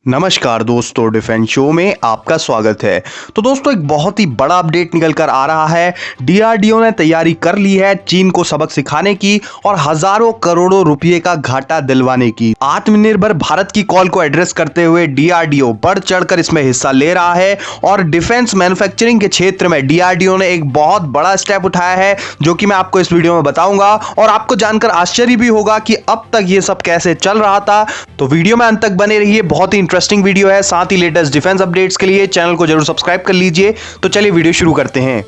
नमस्कार दोस्तों, defence show में आपका स्वागत है। तो दोस्तों, एक बहुत ही बड़ा अपडेट निकल कर आ रहा है। डीआरडीओ ने तैयारी कर ली है चीन को सबक सिखाने की और हजारों करोड़ों रुपए का घाटा दिलवाने की। आत्मनिर्भर भारत की कॉल को एड्रेस करते हुए डीआरडीओ बढ़ चढ़कर इसमें हिस्सा ले रहा है और डिफेंस मैन्युफैक्चरिंग के क्षेत्र में डीआरडीओ ने एक बहुत बड़ा स्टेप उठाया है, जो कि मैं आपको इस वीडियो में बताऊंगा और आपको जानकर आश्चर्य भी होगा कि अब तक ये सब कैसे चल रहा था। तो वीडियो में अंत तक बने रहिए, बहुत ही इंटरेस्टिंग वीडियो है। साथ ही लेटेस्ट डिफेंस अपडेट्स के लिए चैनल को जरूर सब्सक्राइब कर लीजिए। तो चलिए वीडियो शुरू करते हैं।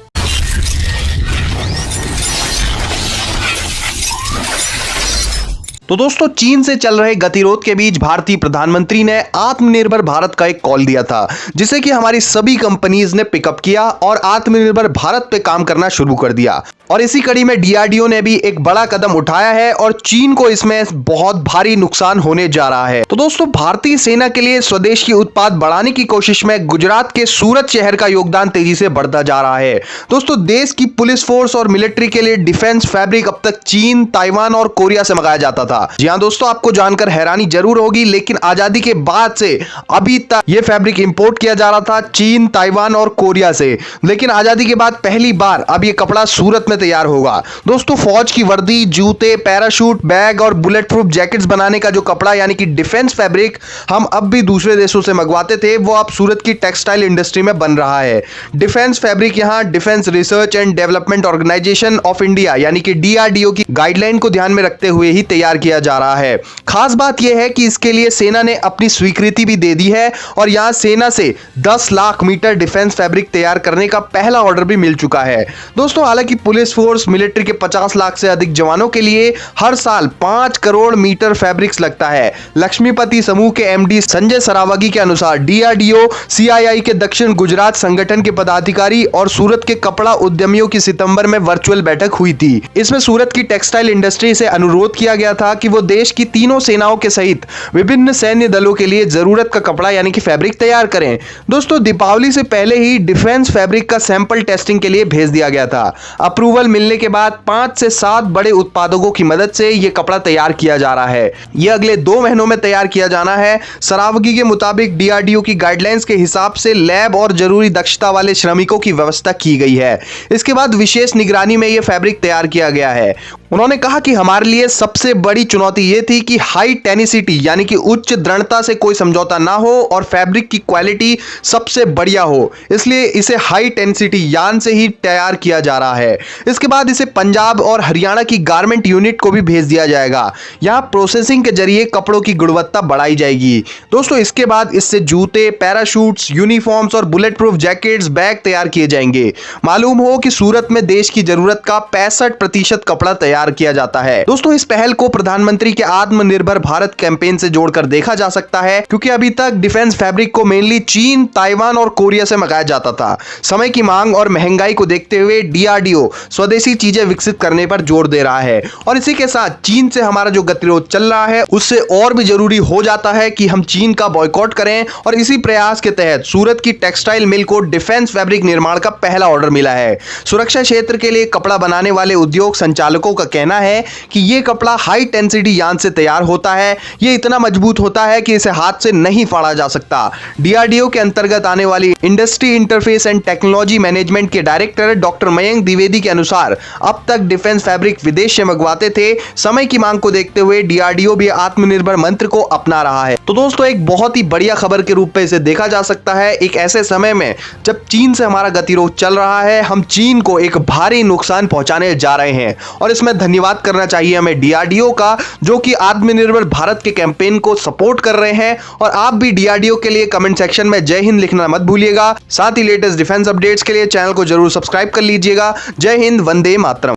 तो दोस्तों, चीन से चल रहे गतिरोध के बीच भारतीय प्रधानमंत्री ने आत्मनिर्भर भारत का एक कॉल दिया था, जिसे कि हमारी सभी कंपनीज ने पिकअप किया और आत्मनिर्भर भारत पे काम करना शुरू कर दिया। और इसी कड़ी में डीआरडीओ ने भी एक बड़ा कदम उठाया है और चीन को इसमें बहुत भारी नुकसान होने जा रहा है। तो दोस्तों, भारतीय सेना के लिए स्वदेश की उत्पाद बढ़ाने की कोशिश में गुजरात के सूरत शहर का योगदान तेजी से बढ़ता जा रहा है। दोस्तों, देश की पुलिस फोर्स और मिलिट्री के लिए डिफेंस फैब्रिक अब तक चीन, ताइवान और कोरिया से मंगाया जाता था। जी हां दोस्तों, आपको जानकर हैरानी जरूर होगी, लेकिन आजादी के बाद से अभी तक यह फैब्रिक इंपोर्ट किया जा रहा था चीन, ताइवान और कोरिया से। लेकिन आजादी के बाद पहली बार अब यह कपड़ा सूरत में तैयार होगा। दोस्तों, फौज की वर्दी, जूते, पैराशूट, बैग और बुलेट प्रूफ जैकेट्स बनाने का जो कपड़ा यानी कि डिफेंस फैब्रिक हम अब भी दूसरे देशों से मंगवाते थे, वो अब सूरत की टेक्सटाइल इंडस्ट्री में बन रहा है। डिफेंस फैब्रिक यहां defence research and development organisation of India यानी कि डीआरडीओ की गाइडलाइन को ध्यान में रखते हुए ही तैयार किया जा रहा है। खास बात यह है कि इसके लिए सेना ने अपनी स्वीकृति भी दे दी है और यहां सेना से 10 लाख मीटर डिफेंस फैब्रिक तैयार करने का पहला ऑर्डर भी मिल चुका है। दोस्तों, हालांकि पुलिस फोर्स, मिलिट्री के 50 लाख से अधिक जवानों के लिए हर साल 5 करोड़ मीटर फैब्रिक्स लगता है। लक्ष्मीपति समूह के एमडी संजय सरावगी के अनुसार डीआरडीओ, सीआईआई के दक्षिण गुजरात संगठन के पदाधिकारी और सूरत के कपड़ा उद्यमियों की सितंबर में वर्चुअल बैठक हुई थी। इसमें सूरत की टेक्सटाइल इंडस्ट्री से अनुरोध किया गया था कि वो देश की तीनों सेनाओं के सहित विभिन्न सैन्य दलों के लिए जरूरत का कपड़ा यानी कि फैब्रिक तैयार करें। दोस्तों, दीपावली से पहले ही डिफेंस फैब्रिक का सैंपल टेस्टिंग के लिए भेज दिया गया था। अप्रूवल मिलने के बाद 5 से 7 बड़े उत्पादकों की मदद से यह कपड़ा तैयार किया जा रहा है। यह अगले 2 महीनों में तैयार किया जाना है। सरावगी के मुताबिक डीआरडीओ की गाइडलाइंस के हिसाब से लैब और जरूरी दक्षता वाले श्रमिकों की व्यवस्था की गई है। इसके बाद विशेष निगरानी में यह फैब्रिक तैयार किया गया है। उन्होंने कहा कि हमारे लिए सबसे बड़ी चुनौती यह थी कि हाई टेनिसिटी यानी कि उच्च दृढ़ता से कोई समझौता ना हो और फैब्रिक की क्वालिटी सबसे बढ़िया हो, इसलिए इसे हाई टेनिसिटी यान से ही तैयार किया जा रहा है। इसके बाद इसे पंजाब और हरियाणा की गारमेंट यूनिट को भी भेज दिया जाएगा। यहां प्रोसेसिंग के जरिए कपड़ों की गुणवत्ता बढ़ाई जाएगी। दोस्तों, इसके बाद इससे जूते, पैराशूट्स, यूनिफॉर्म्स और बुलेट प्रूफ जैकेट्स, बैग तैयार किए जाएंगे। मालूम हो कि सूरत में देश की जरूरत का 65% कपड़ा तैयार किया जाता है। दोस्तों, इस पहल को प्रधानमंत्री के आत्मनिर्भर भारत कैंपेन से जोड़कर देखा जा सकता है, क्योंकि अभी तक डिफेंस फैब्रिक को मेनली चीन, ताइवान और कोरिया से मंगाया जाता था। समय की मांग और महंगाई को देखते हुए डीआरडीओ स्वदेशी चीजें विकसित करने पर जोर दे रहा है और इसी के साथ चीन से हमारा जो गतिरोध चल रहा है, उससे और भी जरूरी हो जाता है कि हम चीन का बॉयकॉट करें। और इसी प्रयास के तहत सूरत की टेक्सटाइल मिल को डिफेंस फैब्रिक निर्माण का पहला ऑर्डर मिला है। सुरक्षा क्षेत्र के लिए कपड़ा बनाने वाले उद्योग संचालकों का कहना है कि यह कपड़ा हाई टेंसिटी यान से तैयार होता है। यह इतना मजबूत होता है कि इसे हाथ से नहीं फाड़ा जा सकता। डीआरडीओ के अंतर्गत आने वाली industry interface and technology management के डायरेक्टर डॉक्टर मयंक द्विवेदी के अनुसार अब तक डिफेंस फैब्रिक विदेश से मंगवाते थे। समय की मांग को देखते हुए डीआरडीओ भी आत्मनिर्भर मंत्र को अपना रहा है। तो दोस्तों, एक बहुत ही बढ़िया खबर के रूप में इसे देखा जा सकता है। एक ऐसे समय में जब चीन से हमारा गतिरोध चल रहा है, हम चीन को एक भारी नुकसान पहुंचाने जा रहे हैं और इसमें धन्यवाद करना चाहिए हमें डीआरडीओ का, जो कि आत्मनिर्भर भारत के कैंपेन को सपोर्ट कर रहे हैं। और आप भी डीआरडीओ के लिए कमेंट सेक्शन में जय हिंद लिखना मत भूलिएगा। साथ ही लेटेस्ट डिफेंस अपडेट्स के लिए चैनल को जरूर सब्सक्राइब कर लीजिएगा। जय हिंद, वंदे मातरम।